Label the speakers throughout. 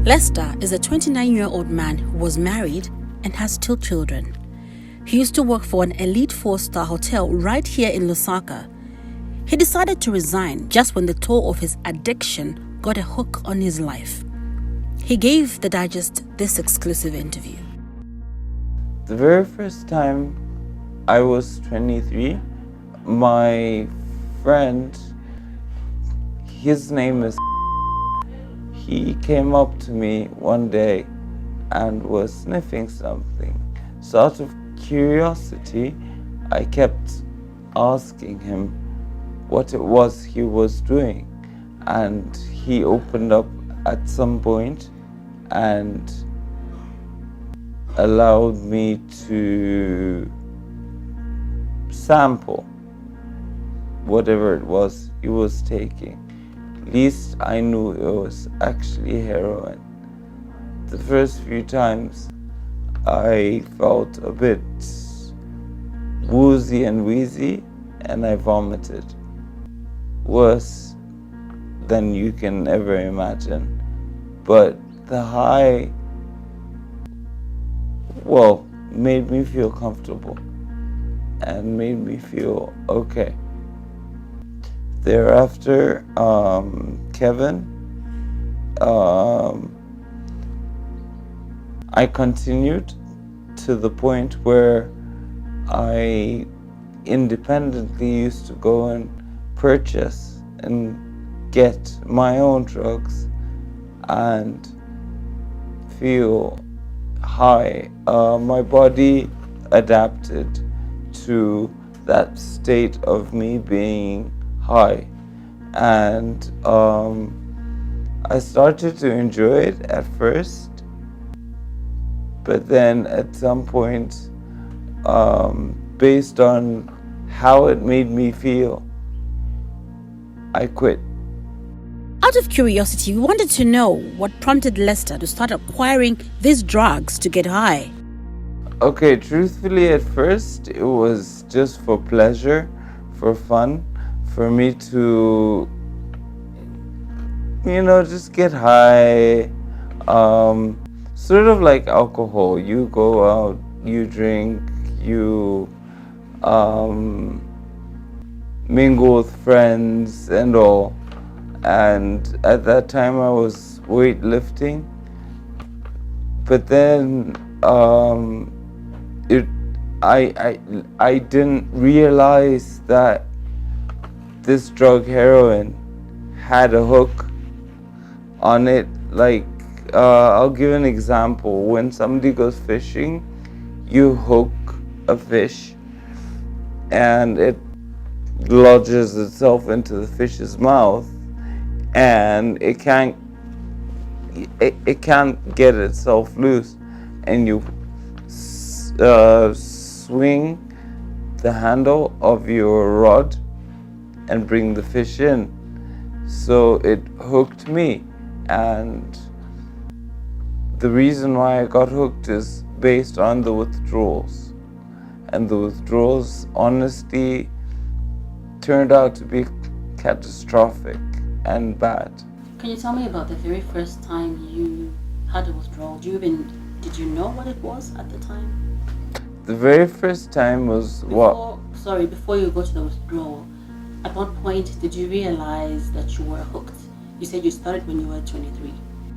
Speaker 1: Lester is a 29-year-old man who was married and has 2 children. He used to work for an elite 4-star hotel right here in Lusaka. He decided to resign just when the toll of his addiction got a hook on his life. He gave the Digest this exclusive interview.
Speaker 2: The very first time I was 23, my friend, his name is, he came up to me one day and was sniffing something. So out of curiosity, I kept asking him what it was he was doing. And he opened up at some point and allowed me to sample whatever it was he was taking. Least I knew it was actually heroin. The first few times I felt a bit woozy and wheezy and I vomited. Worse than you can ever imagine. But the high, well, made me feel comfortable and made me feel okay. Thereafter, Kevin, I continued to the point where I independently used to go and purchase and get my own drugs and feel high. My body adapted to that state of me being high, and I started to enjoy it at first, but then at some point, based on how it made me feel, I quit.
Speaker 1: Out of curiosity, we wanted to know what prompted Lester to start acquiring these drugs to get high.
Speaker 2: Okay, truthfully, at first it was just for pleasure, for fun, for me to, just get high. Sort of like alcohol. You go out, you drink, you mingle with friends and all. And at that time I was weightlifting. But then I didn't realize that this drug heroin had a hook on it. Like, I'll give an example. When somebody goes fishing, you hook a fish and it lodges itself into the fish's mouth and it can't get itself loose, and you swing the handle of your rod and bring the fish in. So it hooked me, and the reason why I got hooked is based on the withdrawals. And the withdrawals honestly turned out to be catastrophic and bad.
Speaker 1: Can you tell me about the very first time you had a withdrawal? Did you know what it was at the time?
Speaker 2: The very first time was
Speaker 1: before you go to the withdrawal, at what point did you realize that you were hooked? You said you started when you were 23.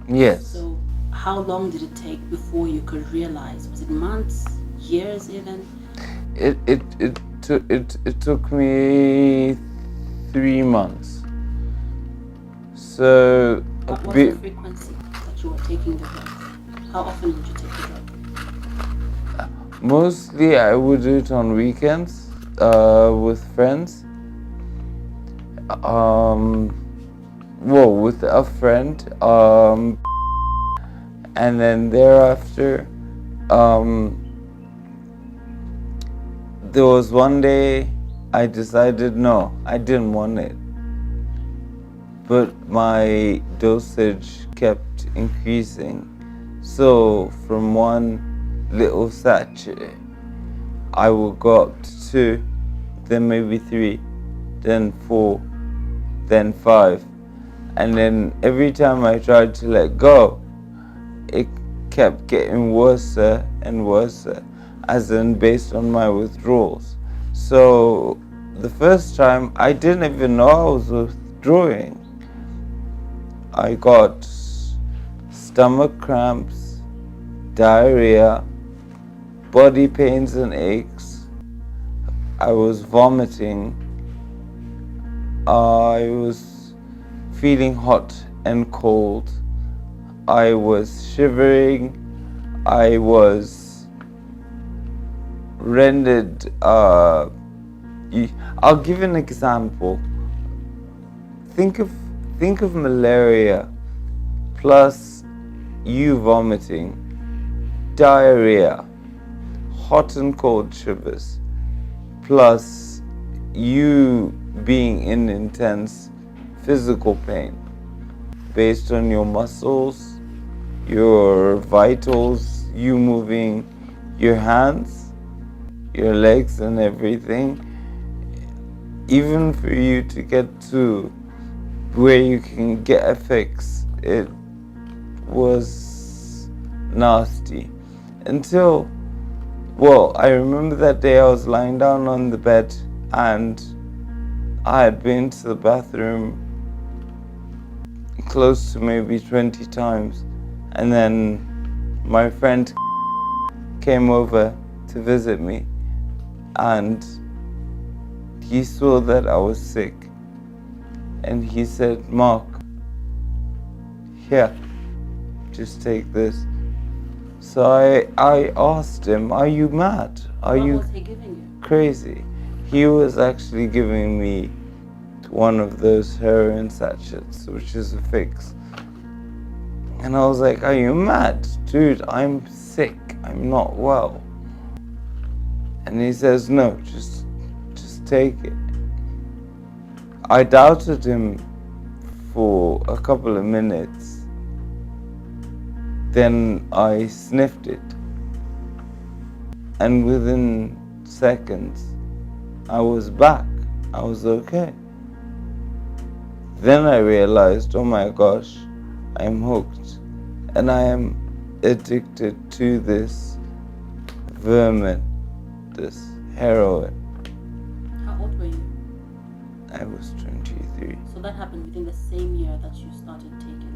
Speaker 2: Yes.
Speaker 1: So how long did it take before you could realize? Was it months, years even?
Speaker 2: It took me 3 months. So
Speaker 1: What was the frequency that you were taking the drug? How often would you take the drug?
Speaker 2: Mostly I would do it on weekends with friends. With a friend. And then thereafter, there was one day I decided no, I didn't want it. But my dosage kept increasing. So from one little sachet, I would go up to 2, then maybe 3, then 4, then 5. And then every time I tried to let go, it kept getting worse and worse, as in based on my withdrawals. So the first time, I didn't even know I was withdrawing. I got stomach cramps, diarrhea, body pains and aches. I was vomiting. I was feeling hot and cold. I was shivering. I was rendered. I'll give an example. Think of malaria plus you vomiting, diarrhea, hot and cold shivers, plus you being in intense physical pain based on your muscles, your vitals, you moving your hands, your legs and everything. Even for you to get to where you can get a fix, it was nasty. Until, I remember that day I was lying down on the bed and I had been to the bathroom close to maybe 20 times. And then my friend came over to visit me and he saw that I was sick. And he said, "Mark, here, just take this." So I asked him, "Are you mad? Are
Speaker 1: What
Speaker 2: you
Speaker 1: was he giving you?
Speaker 2: crazy?" He was actually giving me one of those heroin sachets, which is a fix. And I was like, "Are you mad? Dude, I'm sick. I'm not well." And he says, "No, just take it." I doubted him for a couple of minutes. Then I sniffed it. And within seconds, I was back. I was okay. Then I realized, oh my gosh, I'm hooked. And I am addicted to this vermin, this heroin.
Speaker 1: How old were you?
Speaker 2: I was 23.
Speaker 1: So that happened within the same year that you started taking?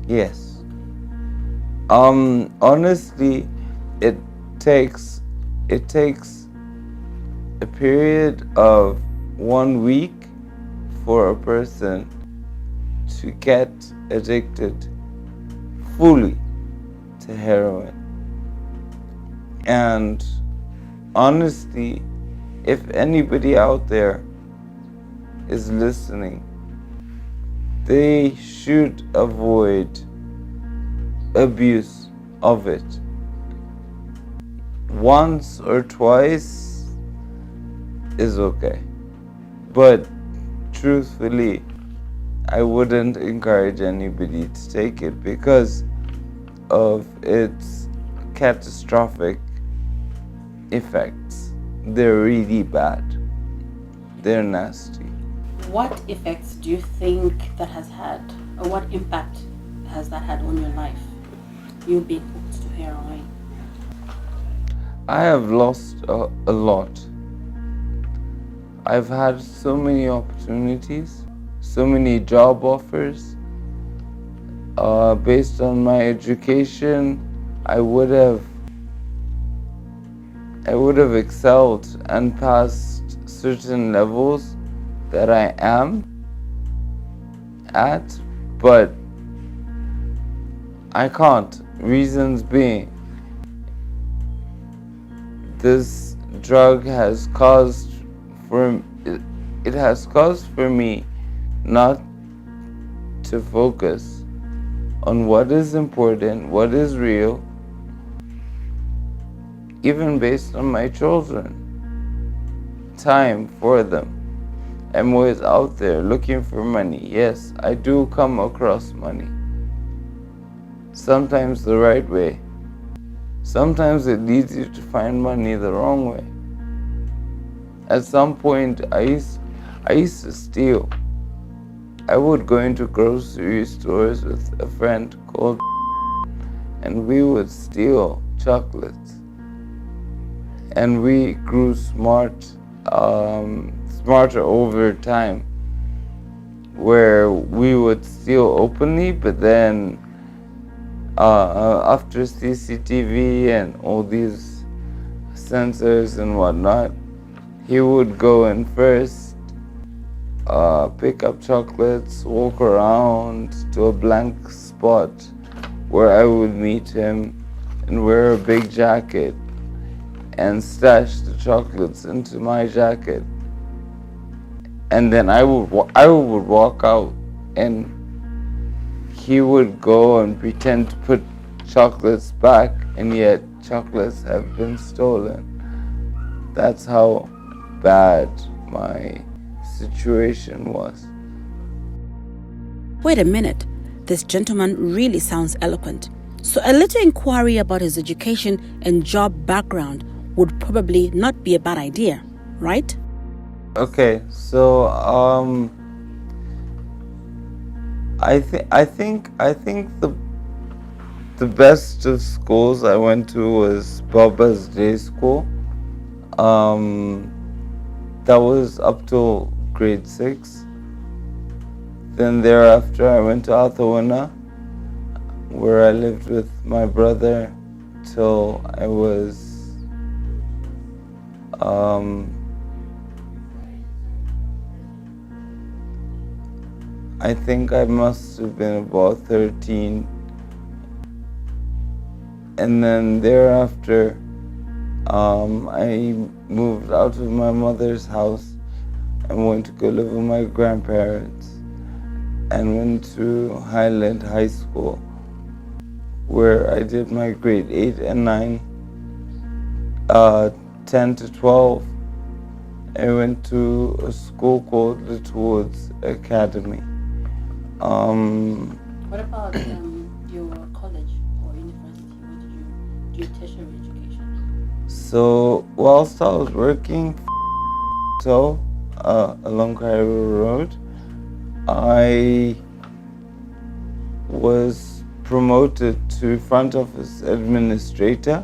Speaker 2: Yes. Honestly, it takes a period of 1 week for a person to get addicted fully to heroin. And honestly, if anybody out there is listening, they should avoid abuse of it. Once or twice is okay, but truthfully, I wouldn't encourage anybody to take it because of its catastrophic effects. They're really bad. They're nasty.
Speaker 1: What effects do you think that has had, or what impact has that had on your life? You being hooked to heroin.
Speaker 2: I have lost a lot. I've had so many opportunities, so many job offers. Based on my education, I would have excelled and passed certain levels that I am at, but I can't. Reasons being, this drug has caused for me not to focus on what is important, what is real, even based on my children. Time for them. I'm always out there looking for money. Yes, I do come across money. Sometimes the right way. Sometimes it leads you to find money the wrong way. At some point, I used to steal. I would go into grocery stores with a friend called and we would steal chocolates. And we grew smarter over time, where we would steal openly, but then after CCTV and all these sensors and whatnot, he would go in first, pick up chocolates, walk around to a blank spot where I would meet him and wear a big jacket and stash the chocolates into my jacket. And then I would walk out and he would go and pretend to put chocolates back, and yet chocolates have been stolen. That's how bad my situation was.
Speaker 1: Wait a minute. This gentleman really sounds eloquent. So a little inquiry about his education and job background would probably not be a bad idea, right?
Speaker 2: Okay, so I think the best of schools I went to was Baba's Day School. That was up till grade 6. Then thereafter I went to Athawina, where I lived with my brother till I was I think I must have been about 13. And then thereafter, I moved out of my mother's house and went to go live with my grandparents and went to Highland High School, where I did my grade 8 and 9, 10 to 12. I went to a school called Littlewood's Academy.
Speaker 1: What about your college or university? Where did you do your tertiary education?
Speaker 2: So whilst I was working along Cairo Road, I was promoted to front office administrator,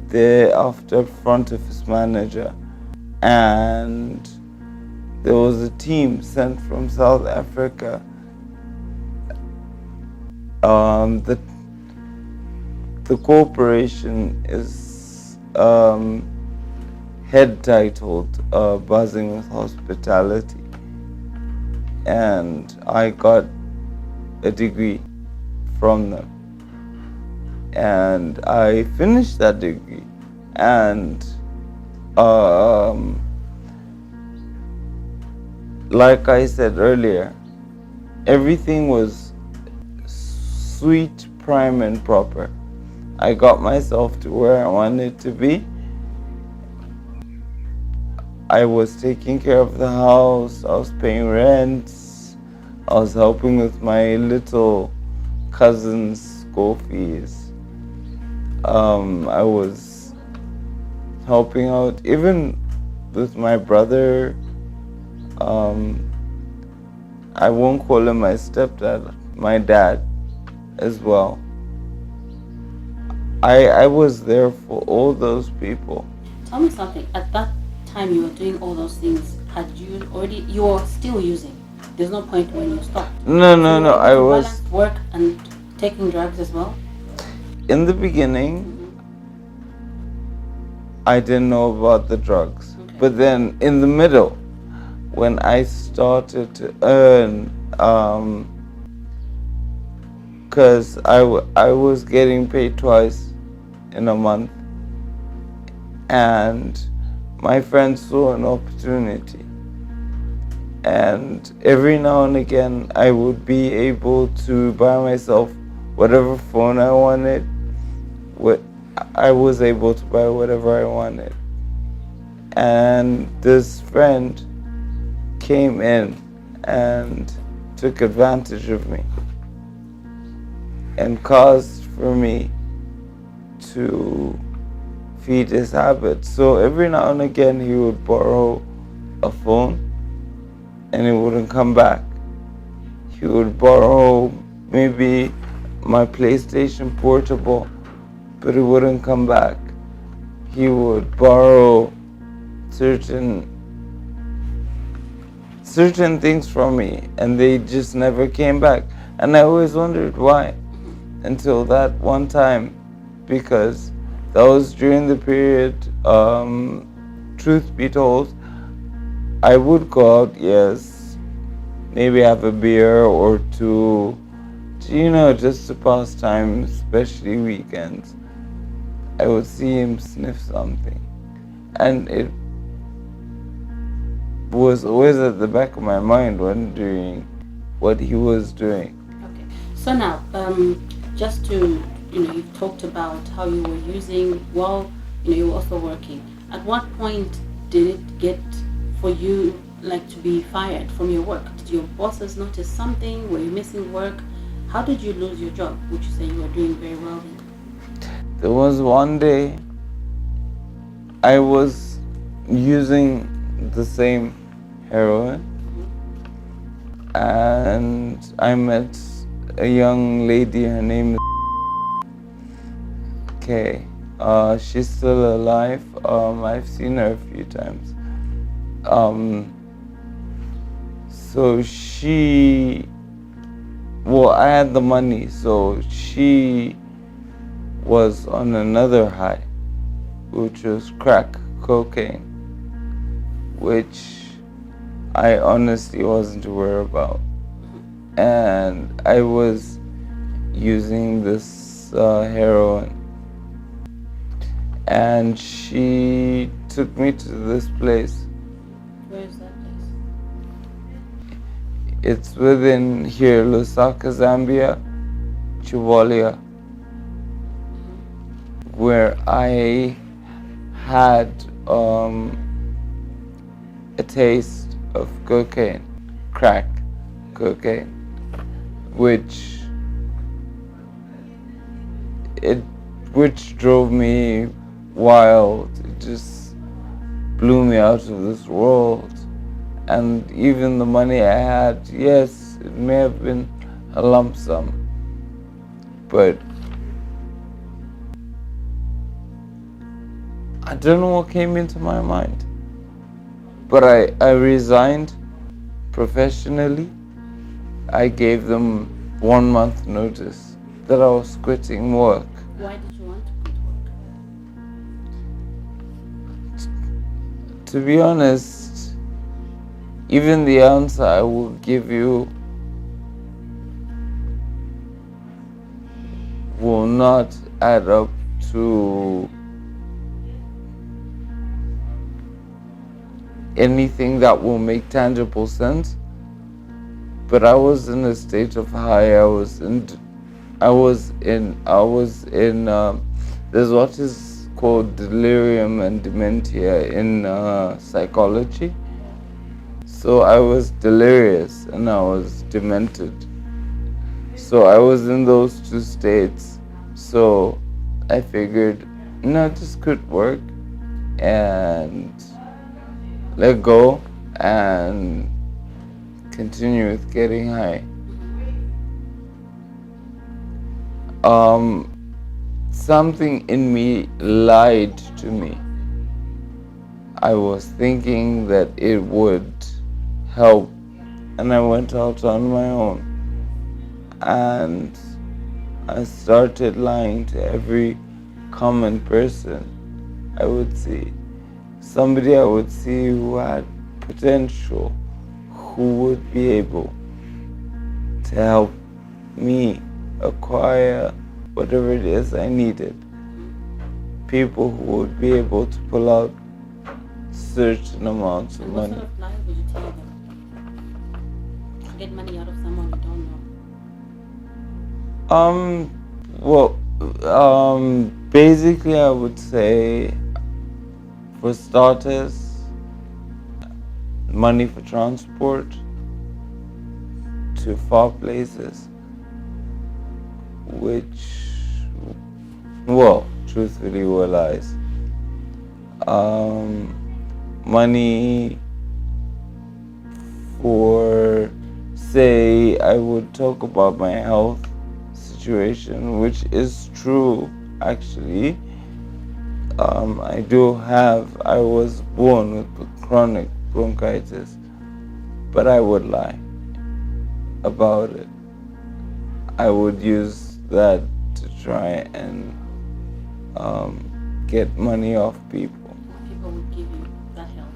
Speaker 2: thereafter front office manager, and there was a team sent from South Africa. The corporation is head titled Buzzing with Hospitality, and I got a degree from them, and I finished that degree, and like I said earlier, everything was sweet, prime, and proper. I got myself to where I wanted to be. I was taking care of the house, I was paying rent, I was helping with my little cousin's school fees. I was helping out even with my brother. I won't call him my stepdad, my dad as well. I was there for all those people.
Speaker 1: Tell me something. At that time you were doing all those things, you were still using? There's no point when you stopped.
Speaker 2: No, I was
Speaker 1: balance work and taking drugs as well?
Speaker 2: in the beginning. I didn't know about the drugs.
Speaker 1: Okay.
Speaker 2: But then in the middle, when I started to earn, because I was getting paid twice in a month, and my friends saw an opportunity. And every now and again, I would be able to buy myself whatever phone I wanted. I was able to buy whatever I wanted. And this friend came in and took advantage of me and caused for me to feed his habit. So every now and again he would borrow a phone and it wouldn't come back. He would borrow maybe my PlayStation Portable, but it wouldn't come back. He would borrow certain things from me and they just never came back. And I always wondered why, until that one time, because that was during the period, truth be told, I would go out, yes, maybe have a beer or two, just to pass time, especially weekends. I would see him sniff something, and it was always at the back of my mind wondering what he was doing.
Speaker 1: Okay. So now, just to, you've talked about how you were using while, you were also working. At what point did it get for you like to be fired from your work? Did your bosses notice something? Were you missing work? How did you lose your job? Would you say you were doing very well then?
Speaker 2: There was one day I was using the same heroin, and I met a young lady. Her name is Okay. She's still alive. I've seen her a few times. So I had the money, so she was on another high, which was crack cocaine, which I honestly wasn't aware about. And I was using this heroin. And she took me to this place.
Speaker 1: Where is that place?
Speaker 2: It's within here, Lusaka, Zambia, Chivalia, where I had a taste of cocaine, crack cocaine, which drove me wild. It just blew me out of this world. And even the money I had, yes, it may have been a lump sum, but I don't know what came into my mind. But I resigned professionally. I gave them 1 month notice that I was quitting work.
Speaker 1: Why did you want to quit work?
Speaker 2: To be honest, even the answer I will give you will not add up to anything that will make tangible sense. But I was in a state of high. There's what is called delirium and dementia in psychology. So I was delirious and I was demented. So I was in those two states So I figured, no, this could work, and let go and continue with getting high. Something in me lied to me. I was thinking that it would help, and I went out on my own. And I started lying to every common person I would see. Somebody I would see who had potential, who would be able to help me acquire whatever it is I needed. People who would be able to pull out certain amounts of
Speaker 1: And
Speaker 2: money.
Speaker 1: what sort of lies would you tell them? To get money out of someone you don't know.
Speaker 2: Basically I would say, for starters, money for transport to far places, which, truthfully were lies. Money for, say, I would talk about my health situation, which is true actually. I was born with chronic bronchitis, but I would lie about it. I would use that to try and get money off people.
Speaker 1: People would give you that help.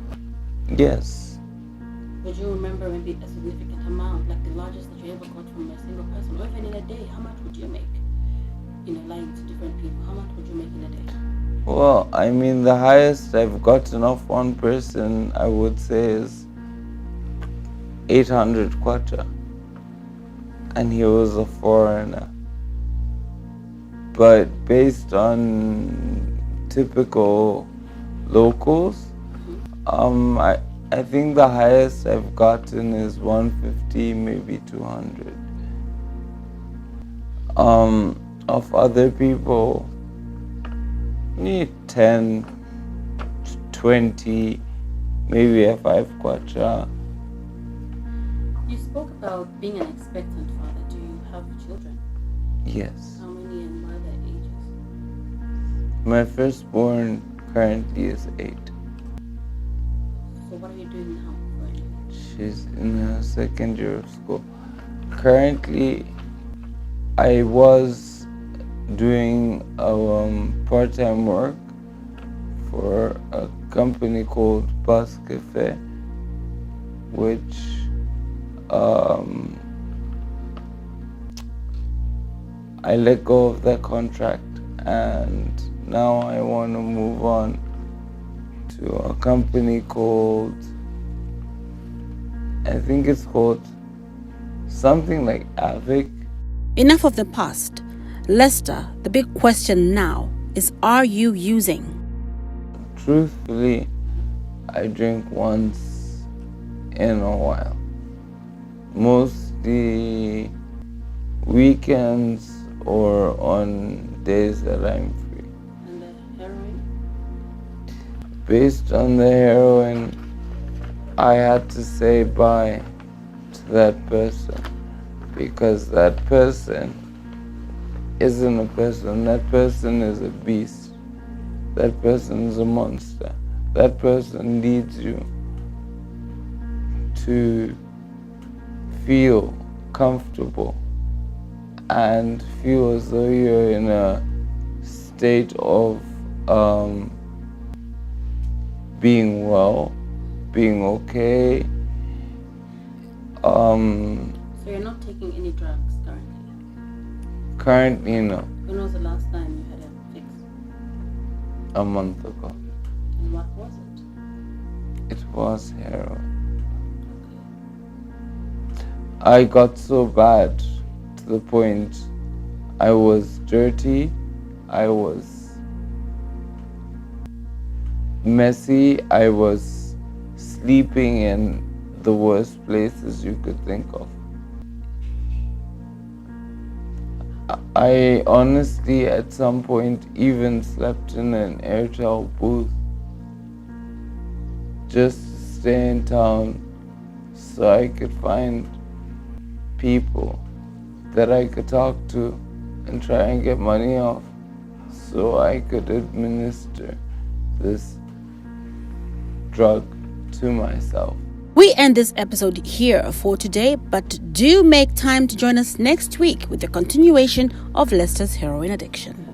Speaker 2: Yes.
Speaker 1: Would you remember maybe a significant amount, like the largest that you ever got from a single person, or even in a day? How much would you make? Lying to different people. How much would you make in a day?
Speaker 2: Well, I mean, the highest I've gotten off one person, I would say, is 800 kwacha. And he was a foreigner. But based on typical locals, I think the highest I've gotten is 150, maybe 200. Of other people, need 10, 20, maybe a 5 kwacha.
Speaker 1: You spoke about being an expectant father. Do you have children?
Speaker 2: Yes.
Speaker 1: How many and what are their ages?
Speaker 2: My firstborn currently is 8.
Speaker 1: So what are you doing now for a living?
Speaker 2: She's in her second year of school. Currently, I was doing part-time work for a company called Bus Cafe, which I let go of that contract, and now I want to move on to a company called, I think it's called something like Addict.
Speaker 1: Enough of the past. Lester, the big question now is, are you using?
Speaker 2: Truthfully, I drink once in a while. Mostly weekends or on days that I'm free.
Speaker 1: And the heroin?
Speaker 2: Based on the heroin, I had to say bye to that person, because that person isn't a person. That person is a beast. That person is a monster. That person needs you to feel comfortable and feel as though you're in a state of being well, being okay.
Speaker 1: So you're not taking any drugs currently?
Speaker 2: Currently, no.
Speaker 1: When was the last time you had a fix?
Speaker 2: A month ago.
Speaker 1: And what was it?
Speaker 2: It was heroin.
Speaker 1: Okay.
Speaker 2: I got so bad to the point I was dirty, I was messy, I was sleeping in the worst places you could think of. I honestly at some point even slept in an Airtel booth just to stay in town so I could find people that I could talk to and try and get money off so I could administer this drug to myself.
Speaker 1: We end this episode here for today, but do make time to join us next week with the continuation of Lester's heroin addiction.